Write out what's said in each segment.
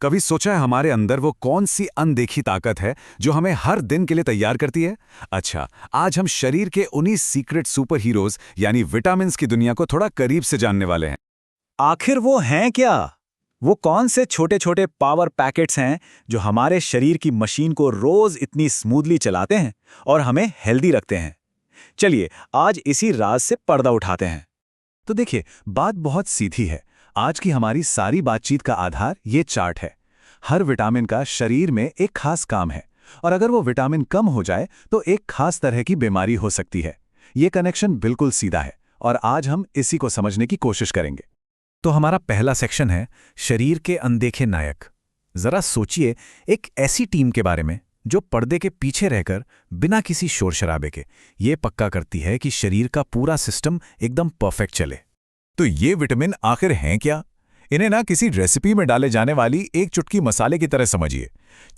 कभी सोचा है हमारे अंदर वो कौन सी अनदेखी ताकत है जो हमें हर दिन के लिए तैयार करती है? अच्छा, आज हम शरीर के उन्हीं सीक्रेट सुपर हीरोज यानी विटामिन्स की दुनिया को थोड़ा करीब से जानने वाले हैं। आखिर वो हैं क्या? वो कौन से छोटे छोटे पावर पैकेट्स हैं जो हमारे शरीर की मशीन को रोज इतनी स्मूथली चलाते हैं और हमें हेल्दी रखते हैं? चलिए आज इसी राज से पर्दा उठाते हैं। तो देखिए, बात बहुत सीधी है। आज की हमारी सारी बातचीत का आधार ये चार्ट है। हर विटामिन का शरीर में एक खास काम है, और अगर वो विटामिन कम हो जाए तो एक खास तरह की बीमारी हो सकती है। ये कनेक्शन बिल्कुल सीधा है, और आज हम इसी को समझने की कोशिश करेंगे। तो हमारा पहला सेक्शन है शरीर के अनदेखे नायक। जरा सोचिए एक ऐसी टीम के बारे में जो पर्दे के पीछे रहकर बिना किसी शोर शराबे के ये पक्का करती है कि शरीर का पूरा सिस्टम एकदम परफेक्ट चले। तो ये विटामिन आखिर हैं क्या? इन्हें ना किसी रेसिपी में डाले जाने वाली एक चुटकी मसाले की तरह समझिए।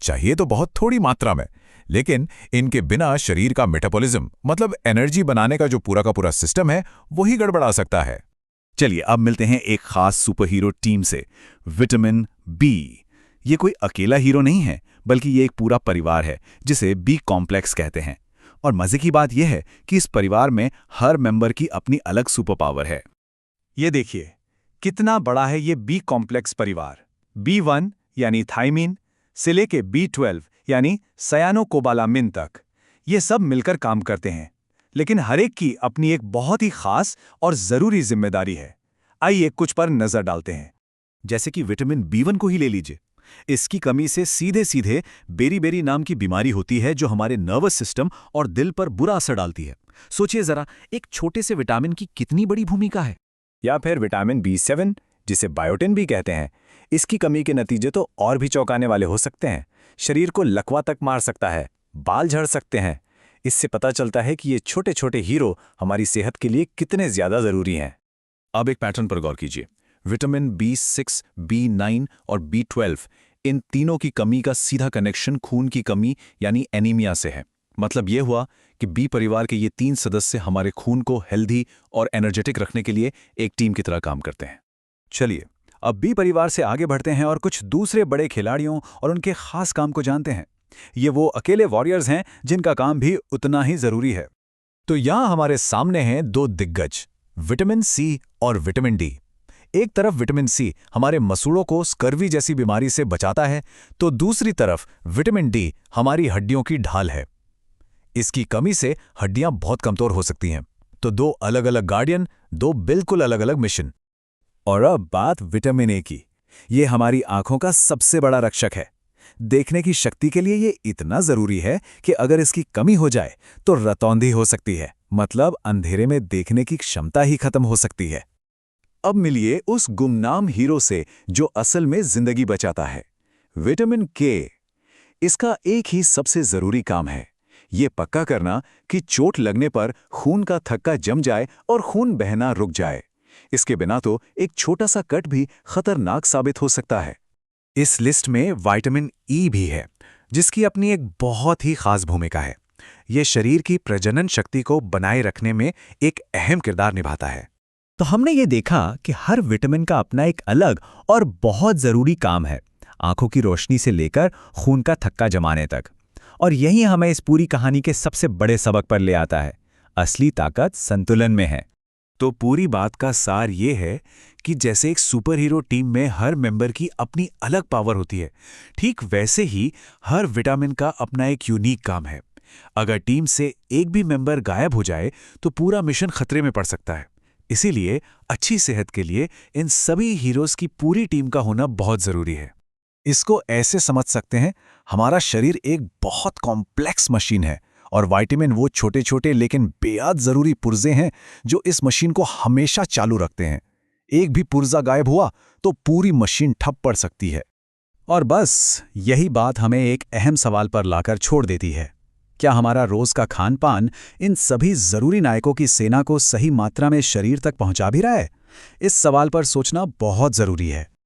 चाहिए तो बहुत थोड़ी मात्रा में, लेकिन इनके बिना शरीर का मेटाबॉलिज्म मतलब एनर्जी बनाने का जो पूरा का पूरा सिस्टम है वही गड़बड़ा सकता है। चलिए अब मिलते हैं एक खास सुपर हीरो टीम से, विटामिन बी। ये कोई अकेला हीरो नहीं है, बल्कि ये एक पूरा परिवार है जिसे बी कॉम्प्लेक्स कहते हैं। और मजे की बात यह है कि इस परिवार में हर मेंबर की अपनी अलग सुपर पावर है। ये देखिए कितना बड़ा है ये बी कॉम्प्लेक्स परिवार। B1 यानी थायमीन से लेके B12 यानी सयानोकोबालामिन तक, ये सब मिलकर काम करते हैं, लेकिन हर एक की अपनी एक बहुत ही खास और जरूरी जिम्मेदारी है। आइए कुछ पर नजर डालते हैं। जैसे कि विटामिन B1 को ही ले लीजिए। इसकी कमी से सीधे सीधे बेरी-बेरी नाम की बीमारी होती है जो हमारे नर्वस सिस्टम और दिल पर बुरा असर डालती है। सोचिए जरा, एक छोटे से विटामिन की कितनी बड़ी भूमिका है। या फिर विटामिन B7 जिसे बायोटिन भी कहते हैं, इसकी कमी के नतीजे तो और भी चौंकाने वाले हो सकते हैं। शरीर को लकवा तक मार सकता है, बाल झड़ सकते हैं। इससे पता चलता है कि ये छोटे छोटे हीरो हमारी सेहत के लिए कितने ज्यादा जरूरी हैं। अब एक पैटर्न पर गौर कीजिए। विटामिन B6, B9 और B12, इन तीनों की कमी का सीधा कनेक्शन खून की कमी यानी एनीमिया से है। मतलब ये हुआ कि बी परिवार के ये तीन सदस्य हमारे खून को हेल्दी और एनर्जेटिक रखने के लिए एक टीम की तरह काम करते हैं। चलिए अब बी परिवार से आगे बढ़ते हैं और कुछ दूसरे बड़े खिलाड़ियों और उनके खास काम को जानते हैं। ये वो अकेले वॉरियर्स हैं जिनका काम भी उतना ही जरूरी है। तो यहां हमारे सामने हैं दो दिग्गज, विटामिन सी और विटामिन डी। एक तरफ विटामिन सी हमारे मसूड़ों को स्कर्वी जैसी बीमारी से बचाता है, तो दूसरी तरफ विटामिन डी हमारी हड्डियों की ढाल है। इसकी कमी से हड्डियां बहुत कमजोर हो सकती हैं। तो दो अलग अलग गार्डियन, दो बिल्कुल अलग अलग मिशन। और अब बात विटामिन ए की। ये हमारी आंखों का सबसे बड़ा रक्षक है। देखने की शक्ति के लिए ये इतना जरूरी है कि अगर इसकी कमी हो जाए तो रतौंधी हो सकती है, मतलब अंधेरे में देखने की क्षमता ही खत्म हो सकती है। अब मिलिए उस गुमनाम हीरो से जो असल में जिंदगी बचाता है, विटामिन के। इसका एक ही सबसे जरूरी काम है, ये पक्का करना कि चोट लगने पर खून का थक्का जम जाए और खून बहना रुक जाए। इसके बिना तो एक छोटा सा कट भी खतरनाक साबित हो सकता है। इस लिस्ट में विटामिन ई भी है, जिसकी अपनी एक बहुत ही खास भूमिका है। यह शरीर की प्रजनन शक्ति को बनाए रखने में एक अहम किरदार निभाता है। तो हमने ये देखा कि हर विटामिन का अपना एक अलग और बहुत जरूरी काम है, आंखों की रोशनी से लेकर खून का थक्का जमाने तक। और यही हमें इस पूरी कहानी के सबसे बड़े सबक पर ले आता है, असली ताकत संतुलन में है। तो पूरी बात का सार ये है कि जैसे एक सुपर हीरो टीम में हर मेंबर की अपनी अलग पावर होती है, ठीक वैसे ही हर विटामिन का अपना एक यूनिक काम है। अगर टीम से एक भी मेंबर गायब हो जाए तो पूरा मिशन खतरे में पड़ सकता है। इसीलिए अच्छी सेहत के लिए इन सभी हीरोज की पूरी टीम का होना बहुत जरूरी है। इसको ऐसे समझ सकते हैं, हमारा शरीर एक बहुत कॉम्प्लेक्स मशीन है, और विटामिन वो छोटे छोटे लेकिन बेहद जरूरी पुर्जे हैं जो इस मशीन को हमेशा चालू रखते हैं। एक भी पुर्जा गायब हुआ तो पूरी मशीन ठप पड़ सकती है। और बस यही बात हमें एक अहम सवाल पर लाकर छोड़ देती है, क्या हमारा रोज का खान पान इन सभी जरूरी नायकों की सेना को सही मात्रा में शरीर तक पहुंचा भी रहा है? इस सवाल पर सोचना बहुत जरूरी है।